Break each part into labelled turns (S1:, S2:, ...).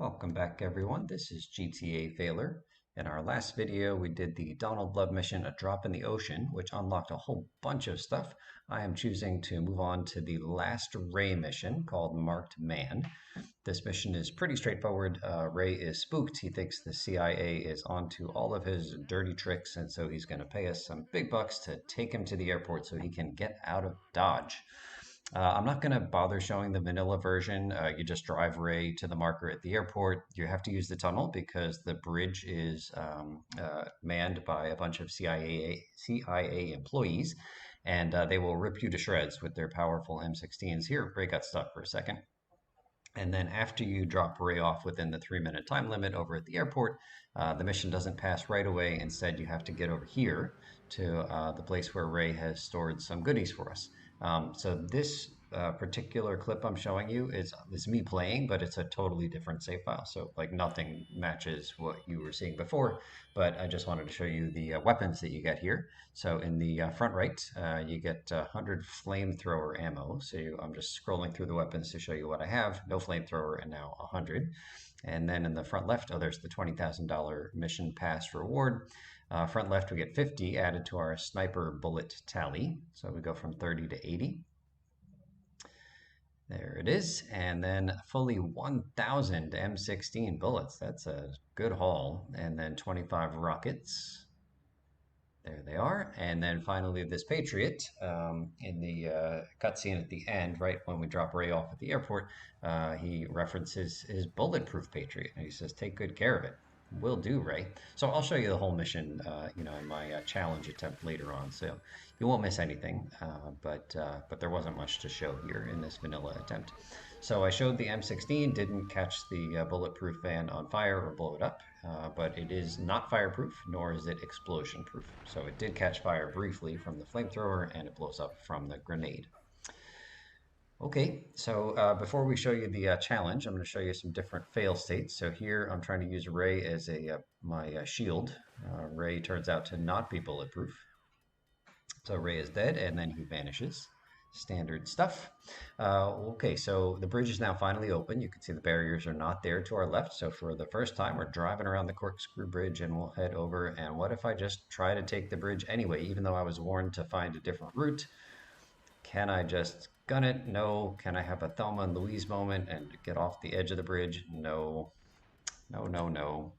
S1: Welcome back, everyone. This is GTA Failure. In our last video, we did the Donald Love mission, A Drop in the Ocean, which unlocked a whole bunch of stuff. I am choosing to move on to the last Ray mission called Marked Man. This mission is pretty straightforward. Ray is spooked. He thinks the CIA is onto all of his dirty tricks, and so he's going to pay us some big bucks to take him to the airport so he can get out of Dodge. I'm not going to bother showing the vanilla version. You just drive Ray to the marker at the airport. You have to use the tunnel because the bridge is manned by a bunch of CIA employees, and they will rip you to shreds with their powerful M16s. Here, Ray got stuck for a second. And then after you drop Ray off within the 3-minute time limit over at the airport, the mission doesn't pass right away. Instead, you have to get over here to the place where Ray has stored some goodies for us. So this particular clip I'm showing you is me playing, but it's a totally different save file. So like nothing matches what you were seeing before, but I just wanted to show you the weapons that you get here. So in the front right, you get 100 flamethrower ammo. So I'm just scrolling through the weapons to show you what I have. No flamethrower and now 100. And then in the front left, there's the $20,000 mission pass reward. Front left, we get 50 added to our sniper bullet tally. So we go from 30 to 80. There it is. And then fully 1,000 M16 bullets. That's a good haul. And then 25 rockets. There they are. And then finally this Patriot in the cutscene at the end, right when we drop Ray off at the airport, he references his bulletproof Patriot. And he says, take good care of it. Will do, Ray. So I'll show you the whole mission, in my challenge attempt later on, so you won't miss anything. But there wasn't much to show here in this vanilla attempt. So I showed the M16, didn't catch the bulletproof van on fire or blow it up, but it is not fireproof, nor is it explosion proof. So it did catch fire briefly from the flamethrower, and it blows up from the grenade. Okay, so before we show you the challenge, I'm going to show you some different fail states. So here I'm trying to use Ray as my shield. Ray turns out to not be bulletproof. So Ray is dead and then he vanishes. Standard stuff. Okay, so the bridge is now finally open. You can see the barriers are not there to our left. So for the first time, we're driving around the corkscrew bridge and we'll head over. And what if I just try to take the bridge anyway, even though I was warned to find a different route? Can I just gun it? No. Can I have a Thelma and Louise moment and get off the edge of the bridge? No. No, no, no.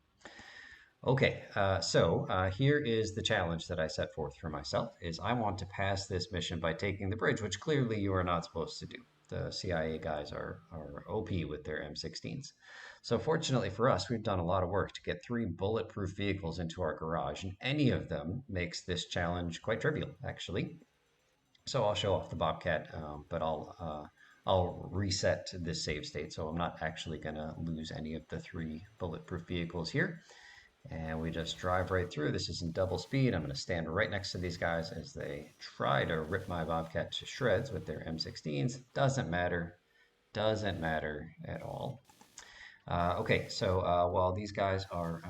S1: Okay, so here is the challenge that I set forth for myself, is I want to pass this mission by taking the bridge, which clearly you are not supposed to do. The CIA guys are OP with their M16s. So fortunately for us, we've done a lot of work to get 3 bulletproof vehicles into our garage, and any of them makes this challenge quite trivial, actually. So I'll show off the Bobcat, but I'll reset this save state, so I'm not actually going to lose any of the 3 bulletproof vehicles here. And we just drive right through. This is in double speed. I'm going to stand right next to these guys as they try to rip my Bobcat to shreds with their M16s. Doesn't matter. Doesn't matter at all. Okay, so while these guys are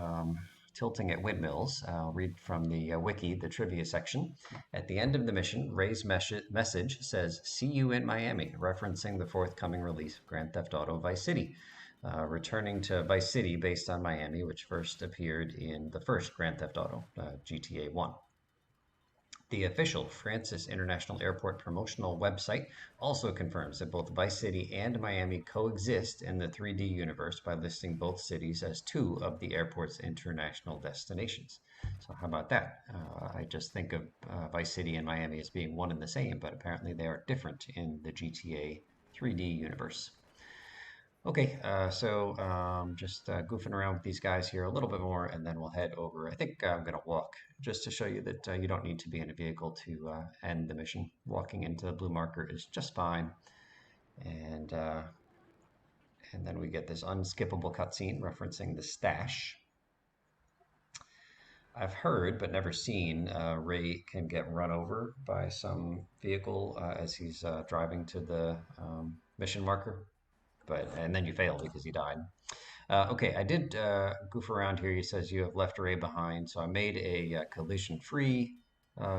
S1: tilting at windmills, I'll read from the wiki, the trivia section. At the end of the mission, Ray's message says, "See you in Miami," referencing the forthcoming release of Grand Theft Auto Vice City. Returning to Vice City based on Miami, which first appeared in the first Grand Theft Auto, GTA 1. The official Francis International Airport promotional website also confirms that both Vice City and Miami coexist in the 3D universe by listing both cities as 2 of the airport's international destinations. So how about that? I just think of Vice City and Miami as being one and the same, but apparently they are different in the GTA 3D universe. Okay, so just goofing around with these guys here a little bit more, and then we'll head over. I think I'm going to walk just to show you that you don't need to be in a vehicle to end the mission. Walking into the blue marker is just fine. And then we get this unskippable cutscene referencing the stash. I've heard, but never seen, Ray can get run over by some vehicle as he's driving to the mission marker. And then you fail because he died. Okay, I did goof around here. He says you have left Ray behind, so I made a collision-free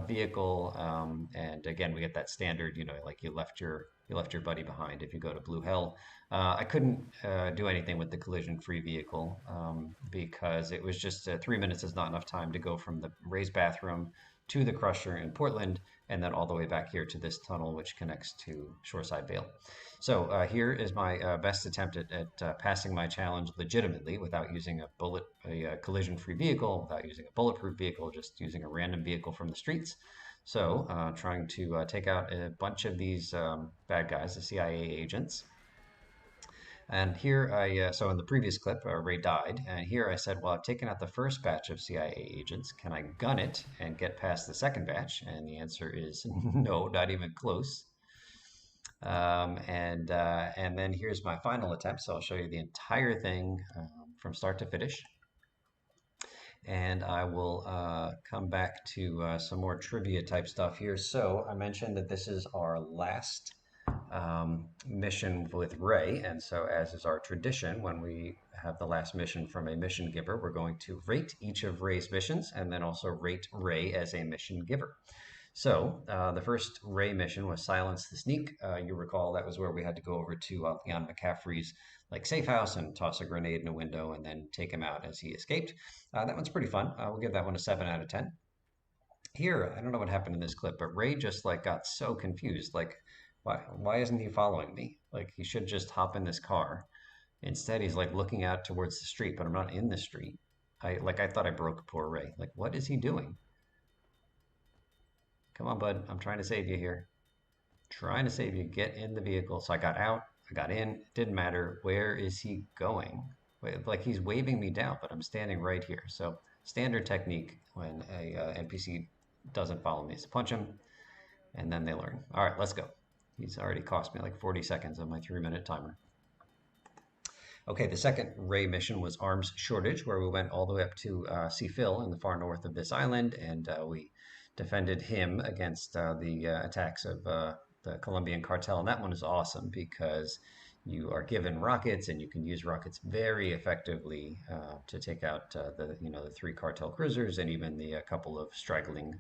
S1: vehicle. And again, we get that standard, like you left your buddy behind if you go to Blue Hell. I couldn't do anything with the collision-free vehicle because it was just 3 minutes is not enough time to go from the raised bathroom to the crusher in Portland and then all the way back here to this tunnel, which connects to Shoreside Vale. So here is my best attempt at passing my challenge legitimately without using a collision-free vehicle, without using a bulletproof vehicle, just using a random vehicle from the streets. So trying to take out a bunch of these bad guys, the CIA agents. And here so in the previous clip, Ray died. And here I said, well, I've taken out the first batch of CIA agents. Can I gun it and get past the second batch? And the answer is no, not even close. And then here's my final attempt. So I'll show you the entire thing from start to finish. And I will come back to some more trivia type stuff here. So I mentioned that this is our last mission with Ray. And so as is our tradition, when we have the last mission from a mission giver, we're going to rate each of Ray's missions and then also rate Ray as a mission giver. So the first Ray mission was Silence the Sneak. You recall that was where we had to go over to Leon McCaffrey's safe house and toss a grenade in a window and then take him out as he escaped. That one's pretty fun. We'll give that one a 7 out of 10. Here, I don't know what happened in this clip, but Ray just got so confused. Why isn't he following me? He should just hop in this car. Instead, he's looking out towards the street, but I'm not in the street. I thought I broke poor Ray. What is he doing? Come on, bud. I'm trying to save you here. Trying to save you. Get in the vehicle. So I got out. I got in. It didn't matter. Where is he going? He's waving me down, but I'm standing right here. So standard technique when a NPC doesn't follow me is to punch him, and then they learn. All right, let's go. He's already cost me 40 seconds of my 3-minute timer. Okay, the second Ray mission was Arms Shortage, where we went all the way up to Sea Phil in the far north of this island, and we defended him against the attacks of the Colombian cartel. And that one is awesome because you are given rockets and you can use rockets very effectively to take out the 3 cartel cruisers and even the couple of straggling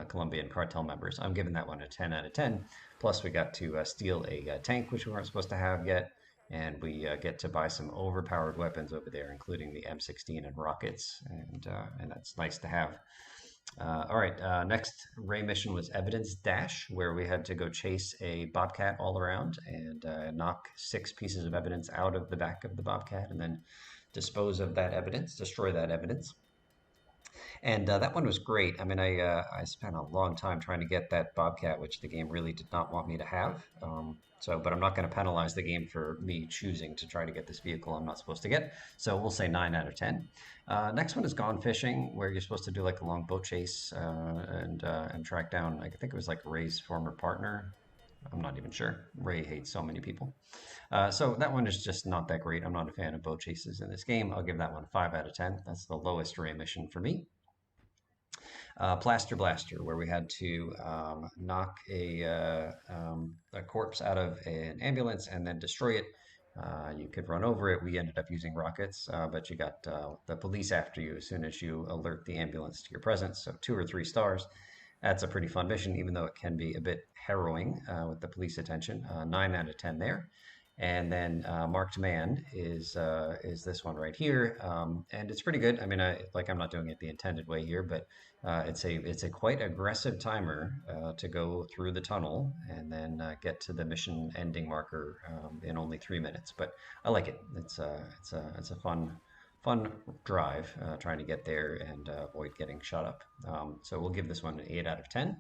S1: Colombian cartel members. I'm giving that one a 10 out of 10. Plus we got to steal a tank, which we weren't supposed to have yet. And we get to buy some overpowered weapons over there, including the M16 and rockets. And that's nice to have. All right, next Ray mission was Evidence Dash, where we had to go chase a bobcat all around and knock 6 pieces of evidence out of the back of the bobcat and then dispose of that evidence, destroy that evidence. And that one was great. I mean, I spent a long time trying to get that bobcat, which the game really did not want me to have. But I'm not going to penalize the game for me choosing to try to get this vehicle I'm not supposed to get. So we'll say 9 out of 10. Next one is Gone Fishing, where you're supposed to do a long boat chase and track down, I think it was Ray's former partner. I'm not even sure. Ray hates so many people. So that one is just not that great. I'm not a fan of boat chases in this game. I'll give that one 5 out of 10. That's the lowest Ray mission for me. Plaster Blaster, where we had to knock a corpse out of an ambulance and then destroy it. You could run over it. We ended up using rockets, but you got the police after you as soon as you alert the ambulance to your presence. So 2 or 3 stars. That's a pretty fun mission, even though it can be a bit harrowing with the police attention. 9 out of 10 there. And then Marked Man is this one right here, and it's pretty good. I mean, I'm not doing it the intended way here, but it's a quite aggressive timer to go through the tunnel and then get to the mission ending marker in only 3 minutes. But I like it. It's a fun drive trying to get there and avoid getting shot up. So we'll give this one an 8 out of 10.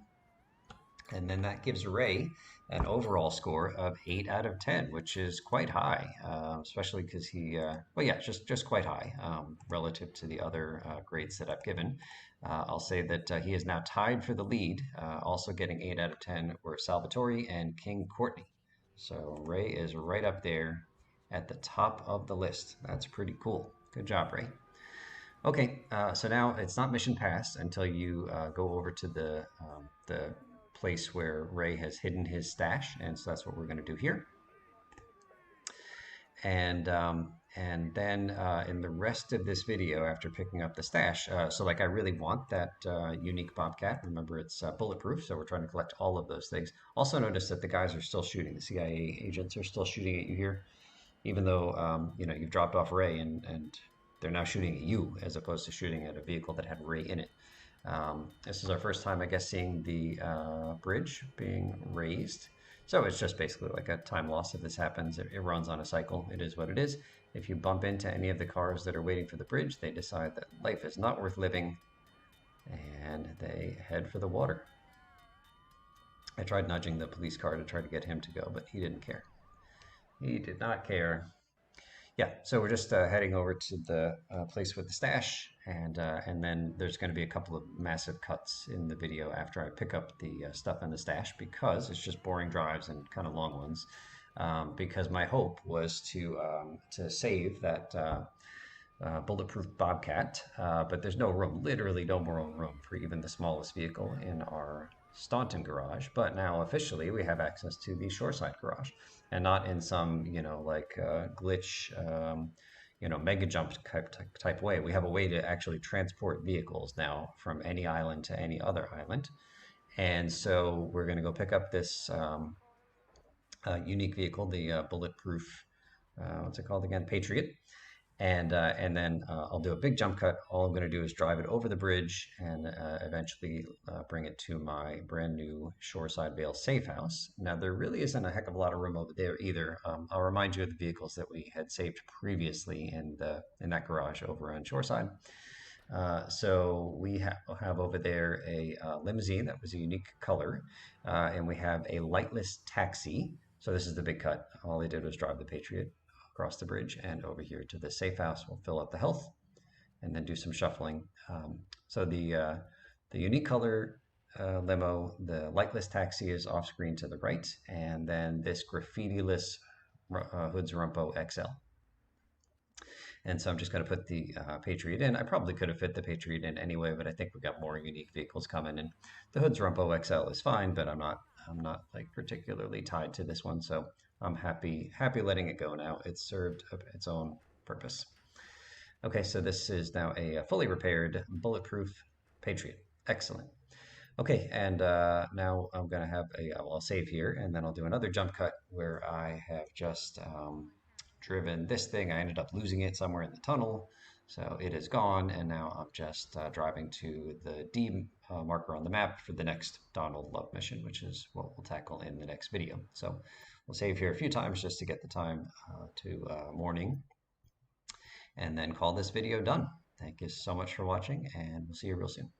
S1: And then that gives Ray an overall score of 8 out of 10, which is quite high, especially because just quite high relative to the other grades that I've given. I'll say that he is now tied for the lead, also getting 8 out of 10 were Salvatore and King Courtney. So Ray is right up there at the top of the list. That's pretty cool. Good job, Ray. Okay, so now it's not mission passed until you go over to the place where Ray has hidden his stash, and so that's what we're going to do here. And And then in the rest of this video, after picking up the stash, so like I really want that unique Bobcat. Remember, it's bulletproof, so we're trying to collect all of those things. Also notice that the guys are still shooting. The CIA agents are still shooting at you here, even though you've dropped off Ray, and they're now shooting at you as opposed to shooting at a vehicle that had Ray in it. This is our first time, I guess, seeing the bridge being raised. So it's just basically like a time loss. If this happens, it runs on a cycle. It is what it is. If you bump into any of the cars that are waiting for the bridge, they decide that life is not worth living and they head for the water. I tried nudging the police car to try to get him to go, but he didn't care. He did not care. Yeah, so we're just heading over to the place with the stash, and then there's going to be a couple of massive cuts in the video after I pick up the stuff in the stash because it's just boring drives and kind of long ones. Because my hope was to save that bulletproof Bobcat, but there's no room, literally no more room for even the smallest vehicle in our Staunton garage. But now officially we have access to the shoreside garage, and not in some glitch, mega jump type way. We have a way to actually transport vehicles now from any island to any other island, and so we're going to go pick up this unique vehicle, the bulletproof. What's it called again? Patriot, and then I'll do a big jump cut. All I'm going to do is drive it over the bridge and eventually bring it to my brand new Shoreside Vale safe house. Now, there really isn't a heck of a lot of room over there either. I'll remind you of the vehicles that we had saved previously in that garage over on Shoreside. So we have over there a limousine that was a unique color, and we have a lightless taxi. So this is the big cut. All they did was drive the Patriot across the bridge and over here to the safe house. We'll fill up the health and then do some shuffling. So the unique color limo, the lightless taxi is off screen to the right, and then this graffiti-less Hoods Rumpo XL. And so I'm just going to put the Patriot in. I probably could have fit the Patriot in anyway, but I think we've got more unique vehicles coming. And the Hoods Rumpo XL is fine, but I'm not like particularly tied to this one, so I'm happy letting it go now. It served its own purpose. Okay, so this is now a fully repaired bulletproof Patriot. Excellent. Okay, and now I'm gonna have I'll save here, and then I'll do another jump cut where I have just driven this thing. I ended up losing it somewhere in the tunnel, so it is gone, and now I'm just driving to the D marker on the map for the next Donald Love mission, which is what we'll tackle in the next video. So we'll save here a few times just to get the time to morning, and then call this video done. Thank you so much for watching, and we'll see you real soon.